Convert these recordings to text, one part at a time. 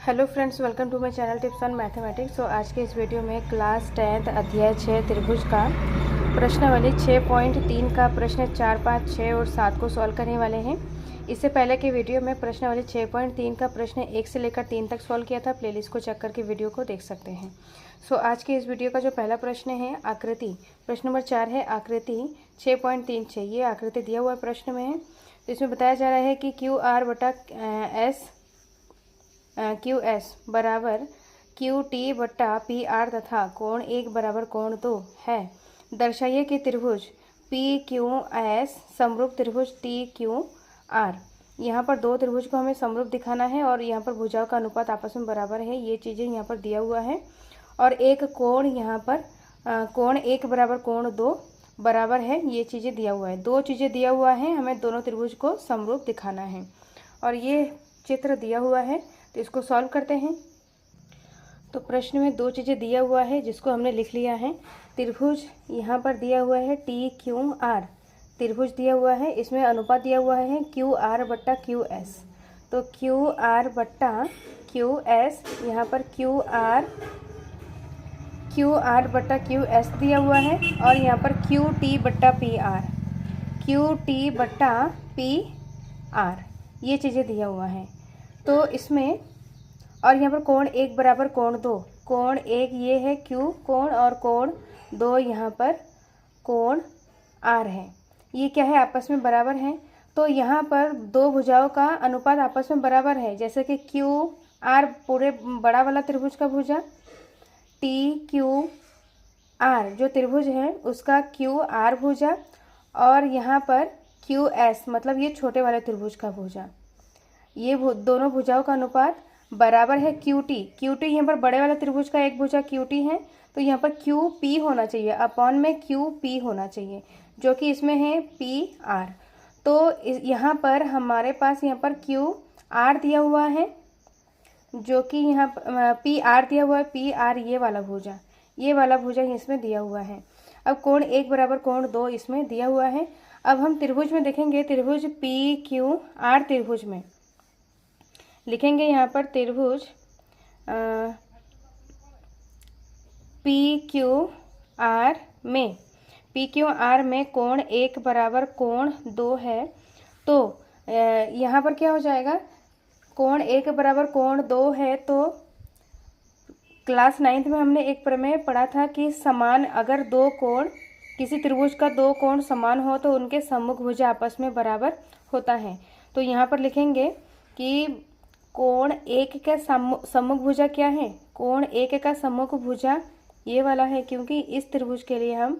Hello friends, welcome to my channel tips on mathematics. तो आज के इस वीडियो में क्लास 10th अध्याय 6 त्रिभुज का प्रश्नावली 6.3 का प्रश्न 4, 5, 6 और 7 को सॉल्व करने वाले हैं। इससे पहले के वीडियो में प्रश्नावली 6.3 का प्रश्न 1 से लेकर 3 तक सॉल्व किया था। प्लेलिस्ट को चेक करके वीडियो को देख सकते हैं। आज के इस वीडियो का जो पहला प्रश्न है आकृति, प्रश्न नंबर 4 है आकृति 6.3। ये आकृति दिया हुआ प्रश्न में है। तो इसमें बताया जा रहा है कि क्यू एस बराबर क्यू टी बट्टा पी आर तथा कोण 1 बराबर कोण 2 है। दर्शाइए कि त्रिभुज पी क्यू एस समरूप त्रिभुज टी क्यू आर। यहाँ पर दो त्रिभुज को हमें समरूप दिखाना है और यहाँ पर भुजाओं का अनुपात आपस में बराबर है। ये चीज़ें यहाँ पर दिया हुआ है और एक कोण यहाँ पर कोण 1 बराबर कोण 2 बराबर है। ये चीज़ें दिया हुआ है, दो चीज़ें दिया हुआ है, हमें दोनों त्रिभुज को समरूप दिखाना है और ये चित्र दिया हुआ है। तो इसको सॉल्व करते हैं। तो प्रश्न में दो चीज़ें दिया हुआ है जिसको हमने लिख लिया है। त्रिभुज यहाँ पर दिया हुआ है टी क्यू आर, त्रिभुज दिया हुआ है, इसमें अनुपात दिया हुआ है क्यू आर बट्टा क्यू एस। तो क्यू आर बट्टा क्यू एस, यहाँ पर क्यू आर बट्टा क्यू एस दिया हुआ है और यहाँ पर क्यू टी बट्टा पी आर, क्यू टी बट्टा पी आर, ये चीज़ें दिया हुआ है। तो इसमें और यहाँ पर कोण 1 बराबर कोण 2, कोण 1 ये है क्यू कोण और कोण 2 यहाँ पर कोण आर है। ये क्या है, आपस में बराबर हैं। तो यहाँ पर दो भुजाओं का अनुपात आपस में बराबर है, जैसे कि क्यू आर पूरे बड़ा वाला त्रिभुज का भुजा, टी क्यू आर जो त्रिभुज है उसका क्यू आर भुजा और यहाँ पर क्यू एस मतलब ये छोटे वाले त्रिभुज का भुजा। ये दोनों भुजाओं का अनुपात बराबर है क्यू टी यहाँ पर बड़े वाला त्रिभुज का एक भुजा क्यू टी है, तो यहाँ पर क्यू पी होना चाहिए, अपॉन में क्यू पी होना चाहिए, जो कि इसमें है पी आर। तो यहाँ पर हमारे पास यहाँ पर क्यू आर दिया हुआ है, जो कि यहाँ पी आर दिया हुआ है, पी आर ये वाला भुजा इसमें दिया हुआ है। अब कोण 1 बराबर कोण 2 इसमें दिया हुआ है। अब हम त्रिभुज में देखेंगे, त्रिभुज पी क्यू आर त्रिभुज में लिखेंगे यहाँ पर त्रिभुज पी क्यू आर में कोण 1 बराबर कोण 2 है। तो यहाँ पर क्या हो जाएगा, कोण 1 बराबर कोण 2 है। तो क्लास 9th में हमने एक प्रमेय पढ़ा था कि समान अगर दो कोण, किसी त्रिभुज का दो कोण समान हो तो उनके सम्मुख भुजा आपस में बराबर होता है। तो यहाँ पर लिखेंगे कि कोण 1 का सम्मुख भुजा क्या है, कोण 1 का सम्मुख भुजा ये वाला है, क्योंकि इस त्रिभुज के लिए हम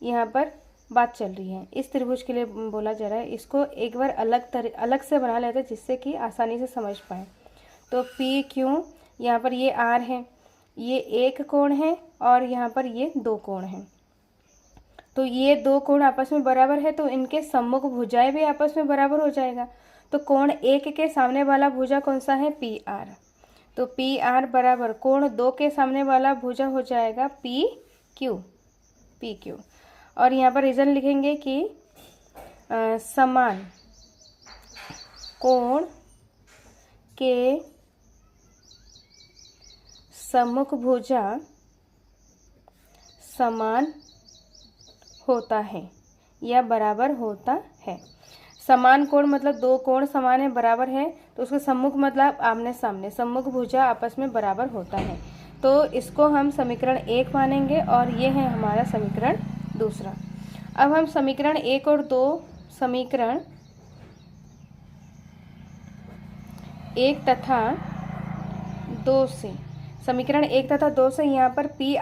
यहाँ पर बात चल रही है, इस त्रिभुज के लिए बोला जा रहा है। इसको एक बार अलग से बना लेते हैं जिससे कि आसानी से समझ पाए। तो पी क्यू यहाँ पर ये आर है, ये एक कोण है और यहाँ पर ये दो कोण हैं। तो ये दो कोण आपस में बराबर है, तो इनके सम्मुख भुजाएं भी आपस में बराबर हो जाएगा। तो कोण 1 के सामने वाला भुजा कौन सा है, पी आर। तो पी आर बराबर कोण 2 के सामने वाला भुजा हो जाएगा पी क्यू। और यहाँ पर रीजन लिखेंगे कि समान कोण के सम्मुख भुजा समान होता है या बराबर होता है। समान कोण मतलब दो कोण समान है, बराबर है, तो उसके सम्मुख मतलब आमने सामने, सम्मुख भुजा आपस में बराबर होता है। तो इसको हम समीकरण 1 मानेंगे और ये है हमारा समीकरण 2। अब हम समीकरण 1 और 2, समीकरण 1 तथा 2 से, समीकरण 1 तथा 2 से यहाँ पर पी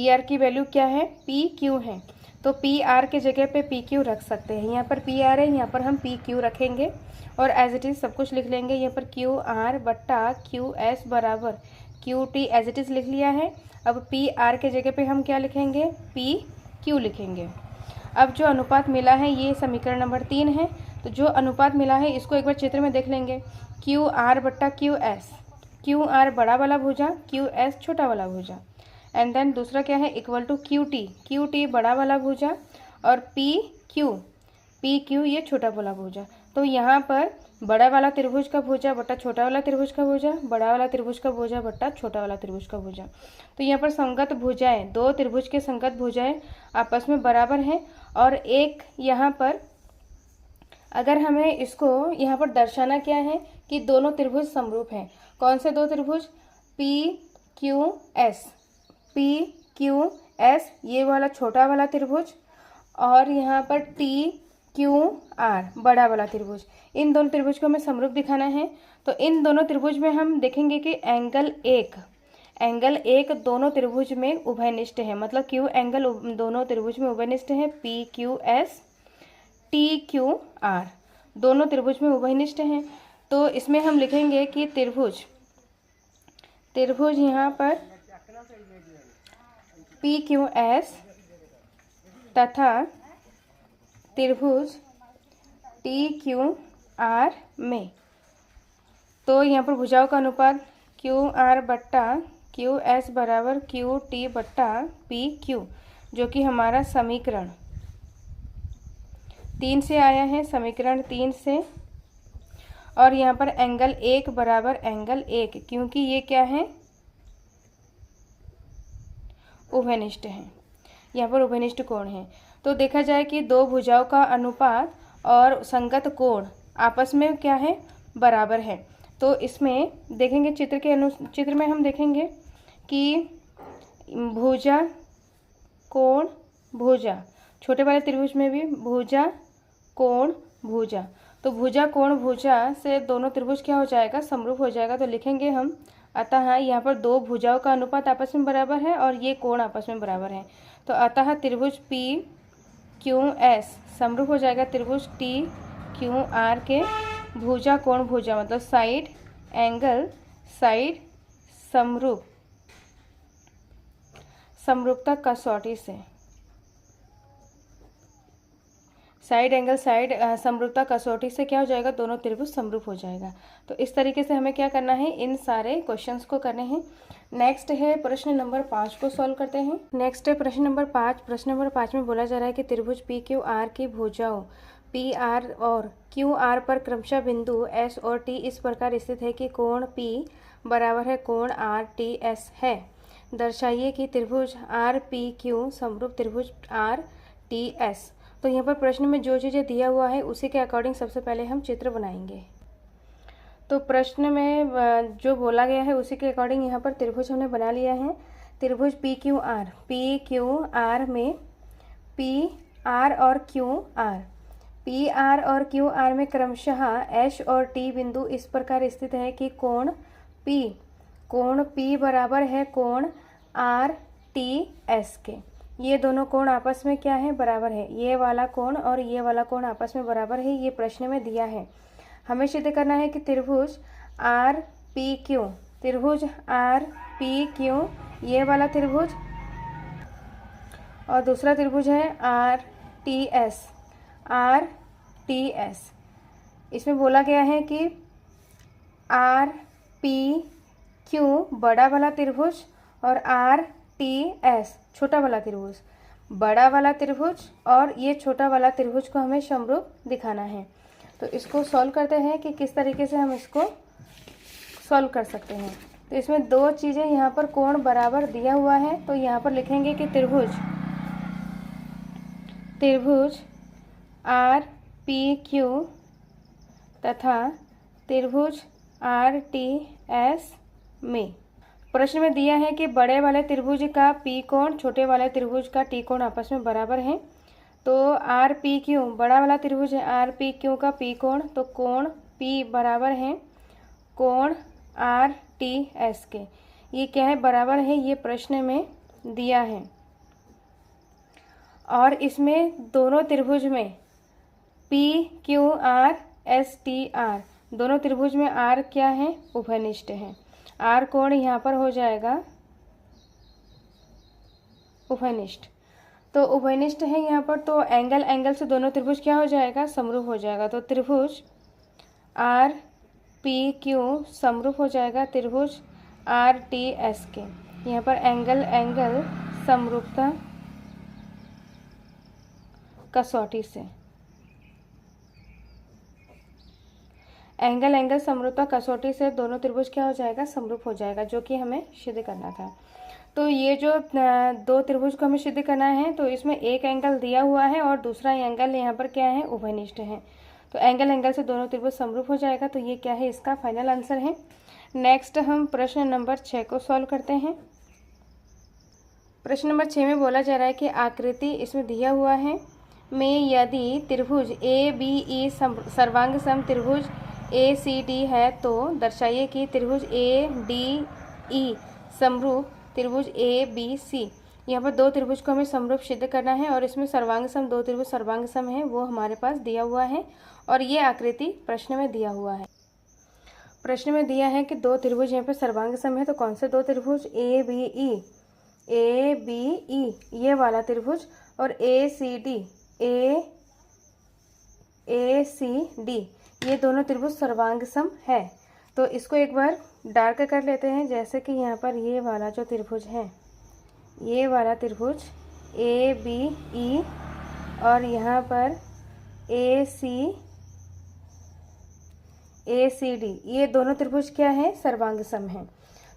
आर की वैल्यू क्या है, पी क्यू है। तो पी आर के जगह पे पी क्यू रख सकते हैं। यहाँ पर पी आर है, यहाँ पर हम पी क्यू रखेंगे और एज इट इज़ सब कुछ लिख लेंगे। यहाँ पर क्यू आर बट्टा क्यू एस बराबर Q T as it is लिख लिया है। अब पी आर के जगह पे हम क्या लिखेंगे, पी क्यू लिखेंगे। अब जो अनुपात मिला है ये समीकरण नंबर 3 है। तो जो अनुपात मिला है इसको एक बार चित्र में देख लेंगे। क्यू आर बट्टा क्यू एस, क्यू आर बड़ा वाला भुजा, क्यू एस छोटा वाला भुजा, एंड देन दूसरा क्या है, इक्वल टू क्यू टी बड़ा वाला भुजा और पी क्यू ये छोटा वाला भुजा। तो यहाँ पर बड़ा वाला त्रिभुज का भुजा बट्टा छोटा वाला त्रिभुज का भुजा, बड़ा वाला त्रिभुज का भुजा बट्टा छोटा वाला त्रिभुज का भुजा। तो यहाँ पर संगत भुजाएं, दो त्रिभुज के संगत भुजाएं आपस में बराबर हैं। और एक यहाँ पर अगर हमें इसको यहाँ पर दर्शाना क्या है कि दोनों त्रिभुज समरूप हैं। कौन से दो त्रिभुज? P Q S, P Q S ये वाला छोटा वाला त्रिभुज, और यहाँ पर टी क्यू आर बड़ा वाला त्रिभुज। इन दोनों त्रिभुज को हमें समरूप दिखाना है। तो इन दोनों त्रिभुज में हम देखेंगे कि एंगल एक दोनों त्रिभुज में उभयनिष्ठ है, मतलब क्यू एंगल दोनों त्रिभुज में उभयनिष्ठ है। P Q S, T Q R दोनों त्रिभुज में उभयनिष्ठ हैं। तो इसमें हम लिखेंगे कि त्रिभुज यहाँ पर पी क्यू एस तथा त्रिभुज टी क्यू आर में, तो यहाँ पर भुजाओं का अनुपात क्यू आर बट्टा क्यू एस बराबर क्यू टी बट्टा पी क्यू, जो कि हमारा समीकरण 3 से आया है, समीकरण 3 से। और यहाँ पर एंगल एक बराबर एंगल एक, क्योंकि ये क्या है? उभयनिष्ठ है, यहाँ पर उभयनिष्ठ कोण है। तो देखा जाए कि दो भुजाओं का अनुपात और संगत कोण आपस में क्या है? बराबर है। तो इसमें देखेंगे चित्र में हम देखेंगे कि भुजा कोण भुजा, छोटे वाले त्रिभुज में भी भुजा कोण भुजा, तो भुजा कोण भुजा से दोनों त्रिभुज क्या हो जाएगा? समरूप हो जाएगा। तो लिखेंगे हम, अतः यहाँ पर दो भुजाओं का अनुपात आपस में बराबर है और ये कोण आपस में बराबर है। तो अतः त्रिभुज पी क्यू एस समरूप हो जाएगा त्रिभुज टी क्यू आर के भुजा कोण भुजा, मतलब साइड एंगल साइड समरूपता कसौटी से, साइड एंगल साइड समरूपता कसौटी से क्या हो जाएगा? दोनों त्रिभुज समरूप हो जाएगा। तो इस तरीके से हमें क्या करना है? इन सारे क्वेश्चंस को करने हैं। नेक्स्ट है प्रश्न नंबर 5 को सॉल्व करते हैं। नेक्स्ट है प्रश्न नंबर 5। प्रश्न नंबर 5 में बोला जा रहा है कि त्रिभुज पी क्यू आर की भुजाओं पी आर और क्यू आर पर क्रमशः बिंदु एस और टी इस प्रकार स्थित है कि कोण पी बराबर है कोण आर टी एस है। दर्शाइए कि त्रिभुज आर पी क्यू समरूप त्रिभुज आर टी एस। तो यहाँ पर प्रश्न में जो चीज़ें दिया हुआ है उसी के अकॉर्डिंग सबसे पहले हम चित्र बनाएंगे। तो प्रश्न में जो बोला गया है उसी के अकॉर्डिंग यहाँ पर त्रिभुज हमने बना लिया है। त्रिभुज पी क्यू आर में पी आर और क्यू आर में क्रमशः एच और टी बिंदु इस प्रकार स्थित है कि कोण पी बराबर है कोण आर टी एस के। ये दोनों कोण आपस में क्या है? बराबर है। ये वाला कोण और ये वाला कोण आपस में बराबर है, ये प्रश्न में दिया है। हमें सिद्ध करना है कि त्रिभुज आर पी क्यू ये वाला त्रिभुज और दूसरा त्रिभुज है आर टी एस। इसमें बोला गया है कि आर पी क्यू बड़ा वाला त्रिभुज और आर टी एस छोटा वाला त्रिभुज, बड़ा वाला त्रिभुज और ये छोटा वाला त्रिभुज को हमें समरूप दिखाना है। तो इसको सॉल्व करते हैं कि किस तरीके से हम इसको सॉल्व कर सकते हैं। तो इसमें दो चीज़ें यहाँ पर कोण बराबर दिया हुआ है, तो यहाँ पर लिखेंगे कि त्रिभुज आर पी क्यू तथा त्रिभुज आर टी एस में प्रश्न में दिया है कि बड़े वाले त्रिभुज का पी कोण छोटे वाले त्रिभुज का टी कोण आपस में बराबर है। तो आर पी क्यू बड़ा वाला त्रिभुज है, आर पी क्यू का पी कोण, तो कोण पी बराबर है कोण आर टी एस के। ये क्या है? बराबर है, ये प्रश्न में दिया है। और इसमें दोनों त्रिभुज में P Q R S T R दोनों त्रिभुज में आर क्या है? उभयनिष्ठ है। आर कोण यहाँ पर हो जाएगा उभयनिष्ठ, तो उभयनिष्ठ है यहाँ पर, तो एंगल से दोनों त्रिभुज क्या हो जाएगा? समरूप हो जाएगा। तो त्रिभुज आर पी क्यू समरूप हो जाएगा त्रिभुज आर टी एस के। यहाँ पर एंगल समरूपता कसौटी से, एंगल एंगल समरूपता कसौटी से दोनों त्रिभुज क्या हो जाएगा, समरूप हो जाएगा, जो कि हमें सिद्ध करना था। तो ये जो दो त्रिभुज को हमें सिद्ध करना है, तो इसमें एक एंगल दिया हुआ है और दूसरा एंगल यहाँ पर क्या है, उभयनिष्ठ है। तो एंगल एंगल से दोनों त्रिभुज समरूप हो जाएगा। तो ये क्या है, इसका फाइनल आंसर है। नेक्स्ट हम प्रश्न नंबर 6 को सॉल्व करते हैं। प्रश्न नंबर 6 में बोला जा रहा है कि आकृति इसमें दिया हुआ है में यदि त्रिभुज ए बी ई सर्वांग सम त्रिभुज ए सी डी है तो दर्शाइए कि त्रिभुज ए डी ई समरूप त्रिभुज ए बी सी। यहाँ पर दो त्रिभुज को हमें समरूप सिद्ध करना है और इसमें सर्वांग सम दो त्रिभुज सर्वांग सम है, वो हमारे पास दिया हुआ है और ये आकृति प्रश्न में दिया हुआ है। प्रश्न में दिया है कि दो त्रिभुज यहाँ पर सर्वांग सम है, तो कौन से दो त्रिभुज, ए बी ई ये वाला त्रिभुज और ए सी डी ये दोनों त्रिभुज सर्वांग सम है। तो इसको एक बार डार्क कर लेते हैं, जैसे कि यहाँ पर ये वाला जो त्रिभुज है, ये वाला त्रिभुज ए बी ई और यहाँ पर ए सी डी ये दोनों त्रिभुज क्या है, सर्वांग सम है।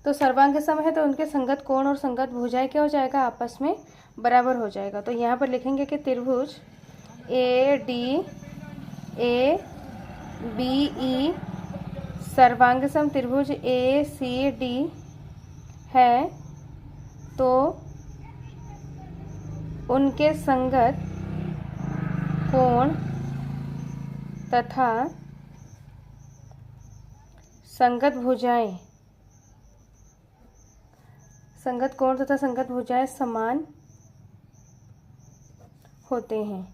तो सर्वांग सम है तो उनके संगत कोण और संगत भुजाएं क्या हो जाएगा, आपस में बराबर हो जाएगा। तो यहाँ पर लिखेंगे कि त्रिभुज ए बी ई सर्वांग सम त्रिभुज ए सी डी है, तो उनके संगत कोण तथा संगत भुजाएं समान होते हैं।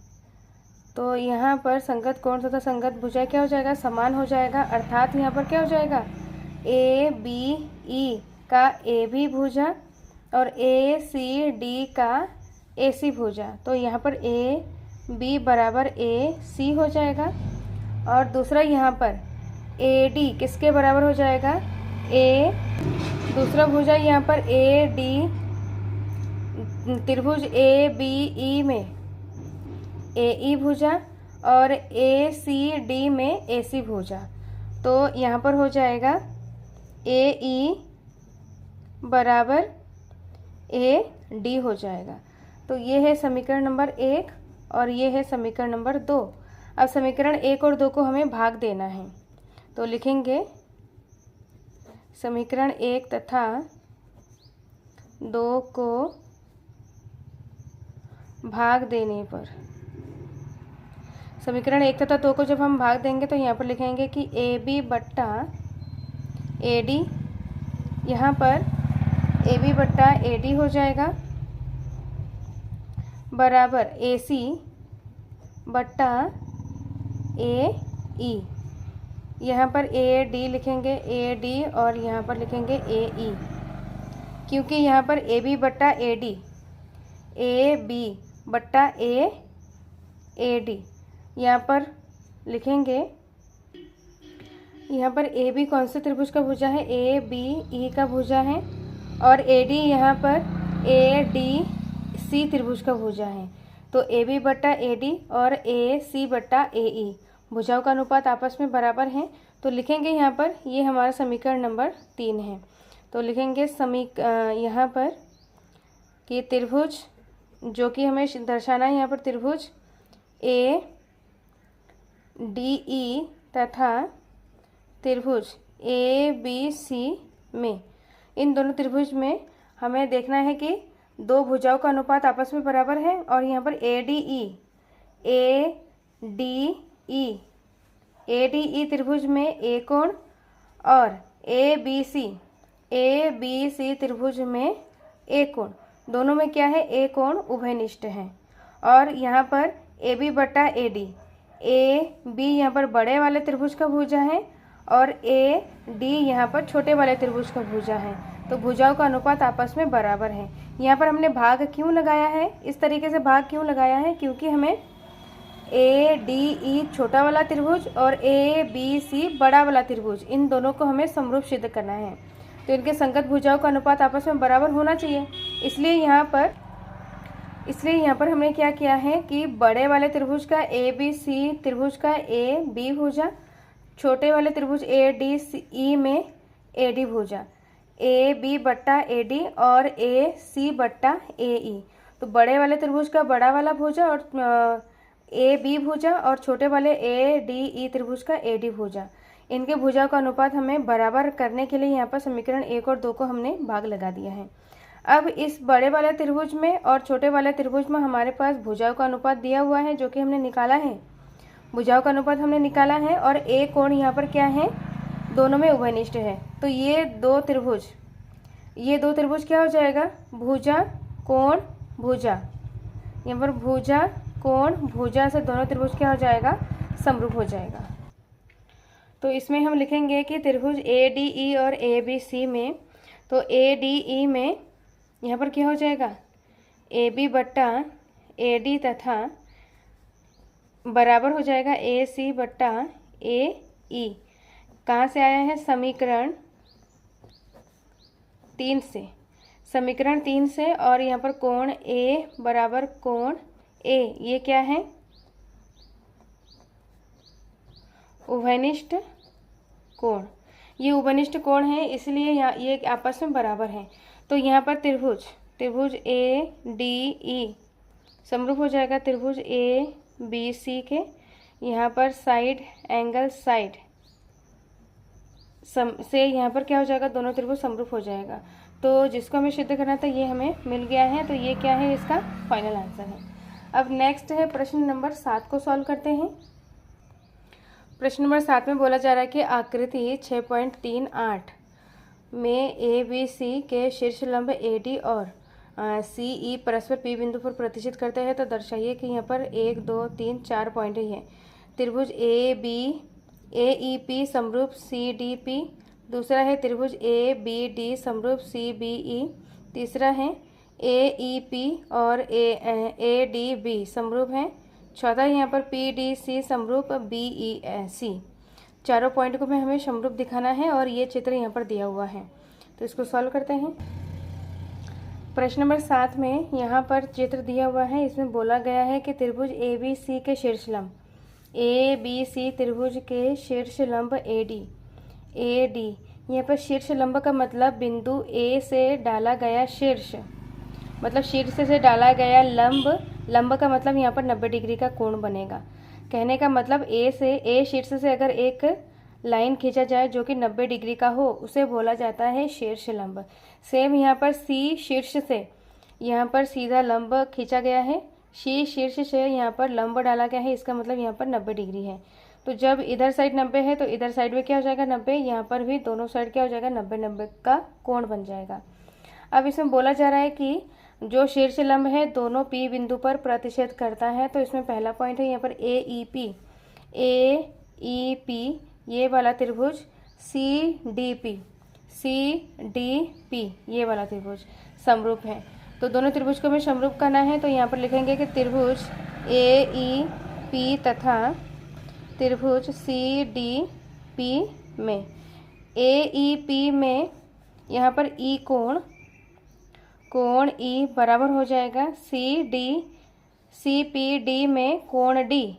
तो यहाँ पर संगत कोण तथा संगत भुजाएं क्या हो जाएगा, समान हो जाएगा। अर्थात यहाँ पर क्या हो जाएगा, ए बी ई का ए बी भुजा और ए सी डी का ए सी भुजा। तो यहाँ पर ए बी बराबर ए सी हो जाएगा और दूसरा यहाँ पर ए डी किसके बराबर हो जाएगा, दूसरा भुजा यहाँ पर ए डी त्रिभुज ए बी ई में ए ई भुजा और ए सी डी में ए सी भुजा। तो यहाँ पर हो जाएगा ए ई बराबर ए डी हो जाएगा। तो ये है समीकरण नंबर 1 और ये है समीकरण नंबर 2। अब समीकरण 1 और 2 को हमें भाग देना है, तो लिखेंगे समीकरण 1 तथा 2 को भाग देने पर, समीकरण 1 तथा 2 को जब हम भाग देंगे तो यहाँ पर लिखेंगे कि ए बी बट्टा ए डी, यहाँ पर ए बी बट्टा ए डी हो जाएगा बराबर ए सी बट्टा ए ई। यहाँ पर ए डी लिखेंगे ए डी और यहाँ पर लिखेंगे ए ई, क्योंकि यहाँ पर ए बी बट्टा ए डी, ए बी बट्टा ए डी यहाँ पर लिखेंगे। यहाँ पर ए बी कौन से त्रिभुज का भुजा है, ए बी ई का भुजा है और ए डी यहाँ पर ए डी सी त्रिभुज का भुजा है। तो ए बी बट्टा ए डी और ए सी बट्टा ए ई भुजाओं का अनुपात आपस में बराबर हैं। तो लिखेंगे यहाँ पर, ये हमारा समीकरण नंबर 3 है। तो लिखेंगे यहाँ पर कि त्रिभुज जो कि हमें दर्शाना है, यहाँ पर त्रिभुज ए डी ई तथा त्रिभुज ए बी सी में, इन दोनों त्रिभुज में हमें देखना है कि दो भुजाओं का अनुपात आपस में बराबर है। और यहाँ पर ए डी ई त्रिभुज में ए कोण और ए बी सी त्रिभुज में ए कोण, दोनों में क्या है, ए कोण उभयनिष्ठ है। और यहाँ पर ए बी बट्टा ए डी, ए बी यहाँ पर बड़े वाले त्रिभुज का भुजा है और ए डी यहाँ पर छोटे वाले त्रिभुज का भुजा है। तो भुजाओं का अनुपात आपस में बराबर है। यहाँ पर हमने भाग क्यों लगाया है, इस तरीके से भाग क्यों लगाया है, क्योंकि हमें ए डी ई छोटा वाला त्रिभुज और ए बी सी बड़ा वाला त्रिभुज, इन दोनों को हमें समरूप सिद्ध करना है। तो इनके संगत भुजाओं का अनुपात आपस में बराबर होना चाहिए। इसलिए यहाँ पर हमने क्या किया है कि बड़े वाले त्रिभुज का ए बी सी त्रिभुज का ए बी भुजा छोटे वाले त्रिभुज ए डी ई में ए डी भुजा, ए बी बट्टा ए डी और ए सी बट्टा ए ई। तो बड़े वाले त्रिभुज का बड़ा वाला भुजा और ए बी भुजा और छोटे वाले ए डी ई त्रिभुज का ए डी भुजा, इनके भुजाओं का अनुपात हमें बराबर करने के लिए यहाँ पर समीकरण 1 और 2 को हमने भाग लगा दिया है। अब इस बड़े वाले त्रिभुज में और छोटे वाले त्रिभुज में हमारे पास भुजाओं का अनुपात दिया हुआ है, जो कि हमने निकाला है। भुजाओं का अनुपात हमने निकाला है और ए कोण यहाँ पर क्या है, दोनों में उभयनिष्ठ है। तो ये दो त्रिभुज क्या हो जाएगा, भुजा कोण भुजा। यहाँ पर भुजा कोण भुजा से दोनों त्रिभुज क्या हो जाएगा, समरूप हो जाएगा। तो इसमें हम लिखेंगे कि त्रिभुज ए डी ई और ए बी सी में, तो ए डी ई में यहाँ पर क्या हो जाएगा, ए बी बट्टा ए डी तथा बराबर हो जाएगा ए सी बट्टा ए ई। कहाँ से आया है, समीकरण 3 से, समीकरण 3 से। और यहाँ पर कोण ए बराबर कोण ए, ये क्या है, उभयनिष्ठ कोण। ये उभयनिष्ठ कोण है, इसलिए यहाँ ये आपस में बराबर हैं। तो यहाँ पर त्रिभुज ए डी ई समरूप हो जाएगा त्रिभुज ए बी सी के। यहाँ पर साइड एंगल साइड से यहाँ पर क्या हो जाएगा, दोनों त्रिभुज समरूप हो जाएगा। तो जिसको हमें सिद्ध करना था ये हमें मिल गया है। तो ये क्या है, इसका फाइनल आंसर है। अब नेक्स्ट है प्रश्न नंबर 7 को सॉल्व करते हैं। प्रश्न नंबर 7 में बोला जा रहा है कि आकृति 6.38 में ए बी सी के शीर्ष लंब ए डी और सी ई परस्पर पी बिंदु पर प्रतिष्ठित करते हैं। तो दर्शाइए कि यहाँ पर 1 2 3 4 पॉइंट ही है। त्रिभुज ए ई पी समरूप सी डी पी। दूसरा है त्रिभुज ए बी डी समरूप सी बी ई। तीसरा है ए ई पी और ए डी बी समरूप हैं। चौथा यहाँ पर पी डी सी समरूप बी ई सी। चारों पॉइंट को भी हमें समरूप दिखाना है और ये चित्र यहाँ पर दिया हुआ है। तो इसको सॉल्व करते हैं। प्रश्न नंबर 7 में यहाँ पर चित्र दिया हुआ है। इसमें बोला गया है कि त्रिभुज ए बी सी के शीर्ष लंब, ए बी सी त्रिभुज के शीर्ष लंब ए डी। यहाँ पर शीर्ष लंब का मतलब बिंदु ए से डाला गया शीर्ष, मतलब शीर्ष से डाला गया लंब का मतलब यहाँ पर 90 डिग्री का कोण बनेगा। कहने का मतलब ए शीर्ष से अगर एक लाइन खींचा जाए जो कि 90 डिग्री का हो, उसे बोला जाता है शीर्ष लंब। सेम यहाँ पर सी शीर्ष से यहाँ पर सीधा लंब खींचा गया है, सी शीर्ष से यहाँ पर लंब डाला गया है, इसका मतलब यहाँ पर 90 डिग्री है। तो जब इधर साइड 90 है तो इधर साइड में क्या हो जाएगा 90, यहाँ पर भी दोनों साइड क्या हो जाएगा 90 का कोण बन जाएगा। अब इसमें बोला जा रहा है कि जो शीर्ष लंब है दोनों पी बिंदु पर प्रतिच्छेद करता है। तो इसमें पहला पॉइंट है यहाँ पर ए ई पी ये वाला त्रिभुज, सी डी पी ये वाला त्रिभुज समरूप है। तो दोनों त्रिभुज को हमें समरूप करना है। तो यहाँ पर लिखेंगे कि त्रिभुज ए ई पी तथा त्रिभुज सी डी पी में, ए ई पी में यहाँ पर ई कोण ई बराबर हो जाएगा सी पी डी में कोण डी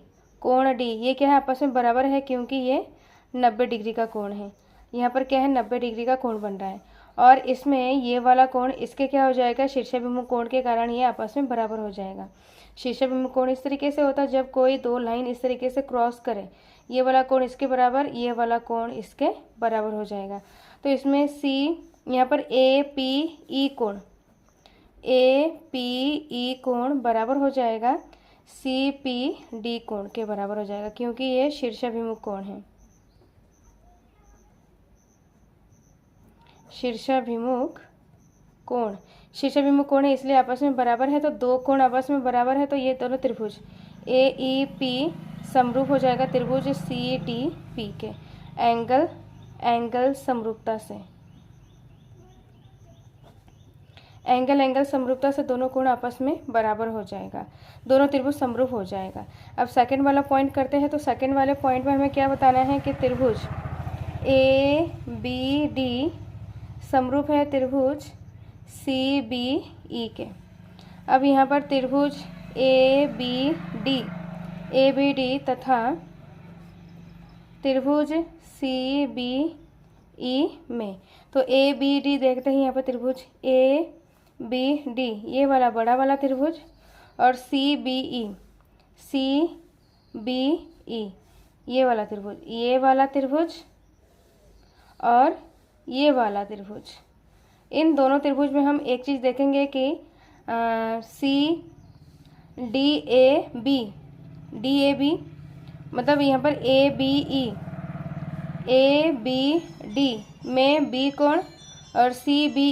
ये क्या है, आपस में बराबर है क्योंकि ये 90 डिग्री का कोण है। यहाँ पर क्या है 90 डिग्री का कोण बन रहा है और इसमें ये वाला कोण इसके क्या हो जाएगा, शीर्षाभिमुख कोण के कारण ये आपस में बराबर हो जाएगा। शीर्षाभिमुख कोण इस तरीके से होता है जब कोई दो लाइन इस तरीके से क्रॉस करे, ये वाला कोण इसके बराबर, ये वाला कोण इसके बराबर हो जाएगा। तो इसमें सी यहाँ पर ए पी ई कोण बराबर हो जाएगा सी पी डी कोण के बराबर हो जाएगा क्योंकि ये शीर्षाभिमुख कोण है। शीर्षाभिमुख कोण है इसलिए आपस में बराबर है। तो दो कोण आपस में बराबर है तो ये दोनों त्रिभुज ए ई पी समरूप हो जाएगा त्रिभुज सी डी पी के एंगल समरूपता से। एंगल समरूपता से दोनों कोण आपस में बराबर हो जाएगा, दोनों त्रिभुज समरूप हो जाएगा। अब सेकंड वाला पॉइंट करते हैं। तो सेकंड वाले पॉइंट में हमें क्या बताना है कि त्रिभुज ए बी डी समरूप है त्रिभुज सी बी ई के। अब यहाँ पर त्रिभुज ए बी डी तथा त्रिभुज सी बी ई में। तो ए बी डी देखते हैं यहाँ पर त्रिभुज ए बी डी, ये वाला बड़ा वाला त्रिभुज, और सी बी ई ये वाला त्रिभुज, ये वाला त्रिभुज और ये वाला त्रिभुज। इन दोनों त्रिभुज में हम एक चीज़ देखेंगे कि सी डी ए बी मतलब यहाँ पर ए बी डी में बी कोण और सी बी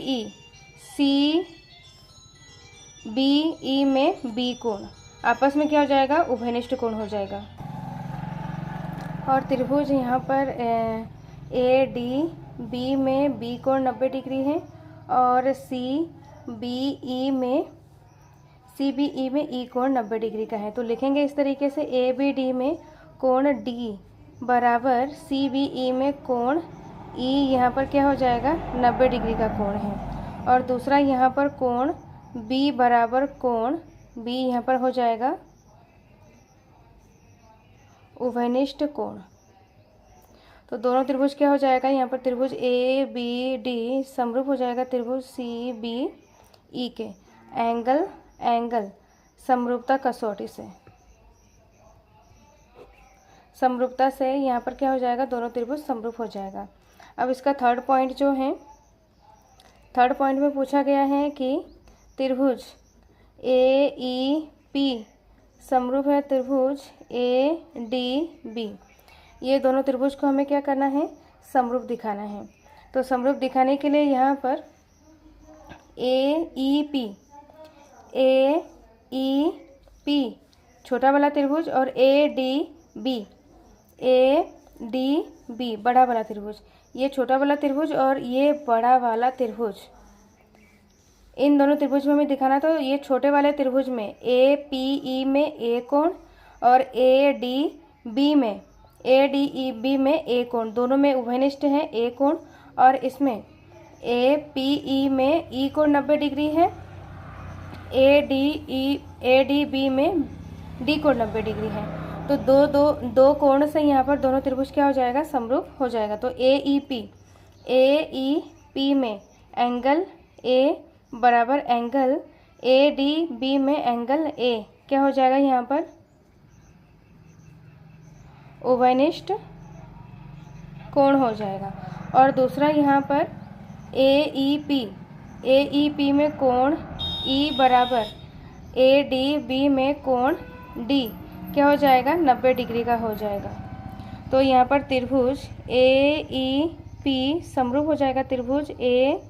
ई में बी कोण आपस में क्या हो जाएगा, उभयनिष्ठ कोण हो जाएगा। और त्रिभुज यहाँ पर ए डी बी में बी कोण 90 डिग्री है और सी बी ई में ई कोण 90 डिग्री का है। तो लिखेंगे इस तरीके से, ए बी डी में कोण डी बराबर सी बी ई में कोण ई यहाँ पर क्या हो जाएगा, 90 डिग्री का कोण है। और दूसरा यहाँ पर कोण बी बराबर कोण बी यहाँ पर हो जाएगा उभयनिष्ठ कोण। तो दोनों त्रिभुज क्या हो जाएगा, यहाँ पर त्रिभुज ए बी डी समरूप हो जाएगा त्रिभुज सी बी ई के। एंगल समरूपता कसौटी से, समरूपता से यहाँ पर क्या हो जाएगा, दोनों त्रिभुज समरूप हो जाएगा। अब इसका थर्ड पॉइंट जो है, थर्ड पॉइंट में पूछा गया है कि त्रिभुज ए ई पी समरूप है त्रिभुज ए डी बी। ये दोनों त्रिभुज को हमें क्या करना है, समरूप दिखाना है। तो समरूप दिखाने के लिए यहाँ पर ए ई पी छोटा वाला त्रिभुज और ए डी बी बड़ा वाला त्रिभुज, ये छोटा वाला त्रिभुज और ये बड़ा वाला त्रिभुज, इन दोनों त्रिभुज में हमें दिखाना। तो ये छोटे वाले त्रिभुज में ए पी ई में ए कोण और ए डी ई बी में ए कोण, दोनों में उभयनिष्ठ है ए कोण। और इसमें ए पी ई में ई कोण 90 डिग्री है, ए डी बी में डी कोण 90 डिग्री है। तो दो कोण से यहाँ पर दोनों त्रिभुज क्या हो जाएगा, समरूप हो जाएगा। तो ए ई पी में एंगल ए बराबर एंगल ए डी बी में एंगल ए क्या हो जाएगा, यहाँ पर उभयनिष्ठ कोण हो जाएगा। और दूसरा यहाँ पर ए ई पी में कोण ई बराबर ए डी बी में कोण डी क्या हो जाएगा, 90 डिग्री का हो जाएगा। तो यहाँ पर त्रिभुज ए ई पी समरूप हो जाएगा त्रिभुज ए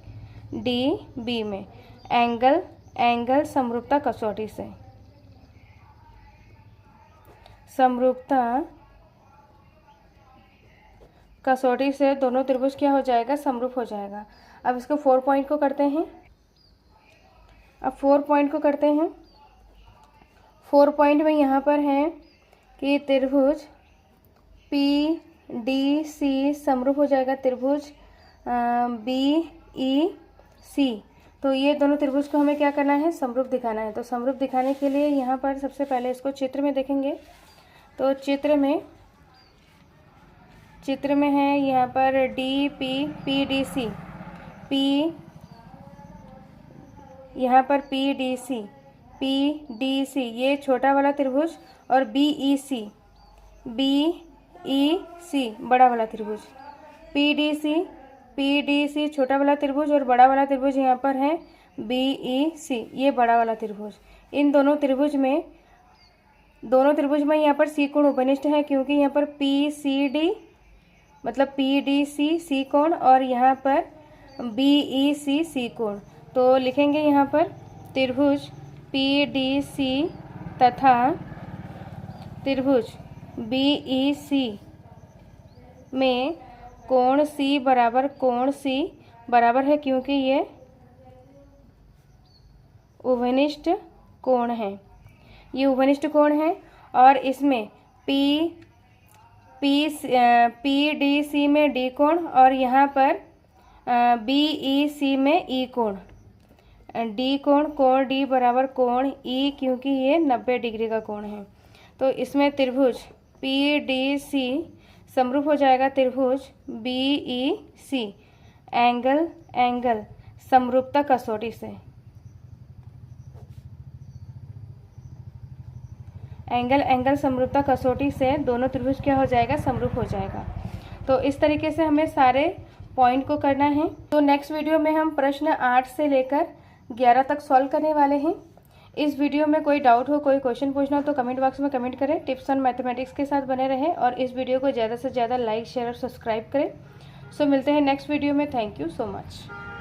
डी बी में। एंगल समरूपता कसौटी से, समरूपता कसौटी से दोनों त्रिभुज क्या हो जाएगा, समरूप हो जाएगा। अब इसको 4 पॉइंट को करते हैं। अब 4 पॉइंट को करते हैं। 4 पॉइंट में यहाँ पर है कि त्रिभुज पी डी सी समरूप हो जाएगा त्रिभुज बी ई सी। तो ये दोनों त्रिभुज को हमें क्या करना है, समरूप दिखाना है। तो समरूप दिखाने के लिए यहाँ पर सबसे पहले इसको चित्र में देखेंगे। तो चित्र में है यहाँ पर D P D C, P यहाँ पर पी डी सी ये छोटा वाला त्रिभुज और बी ई सी बड़ा वाला त्रिभुज, पी डी सी छोटा वाला त्रिभुज और बड़ा वाला त्रिभुज यहाँ पर है बी ई सी ये बड़ा वाला त्रिभुज। इन दोनों त्रिभुज में यहाँ पर सी कोण उपनिष्ठ है, क्योंकि यहाँ पर पी सी डी मतलब पी डी सी कोण और यहाँ पर बी ई सी कोण। तो लिखेंगे यहाँ पर त्रिभुज पी डी सी तथा त्रिभुज बी ई सी में कोण सी बराबर है, क्योंकि ये उभयनिष्ठ कोण है, ये उभयनिष्ठ कोण है। और इसमें पी डी सी में डी कोण और यहाँ पर बी ई सी में ई कोण, कोण डी बराबर कोण ई, क्योंकि ये 90 डिग्री का कोण है। तो इसमें त्रिभुज पी डी सी समरूप हो जाएगा त्रिभुज BEC, एंगल एंगल समरूपता कसौटी से, एंगल एंगल समरूपता कसौटी से दोनों त्रिभुज क्या हो जाएगा, समरूप हो जाएगा। तो इस तरीके से हमें सारे पॉइंट को करना है। तो नेक्स्ट वीडियो में हम प्रश्न 8 से लेकर 11 तक सॉल्व करने वाले हैं। इस वीडियो में कोई डाउट हो, कोई क्वेश्चन पूछना हो तो कमेंट बॉक्स में कमेंट करें। टिप्स ऑन मैथमेटिक्स के साथ बने रहें और इस वीडियो को ज़्यादा से ज़्यादा लाइक शेयर और सब्सक्राइब करें। सो मिलते हैं नेक्स्ट वीडियो में। Thank you so much.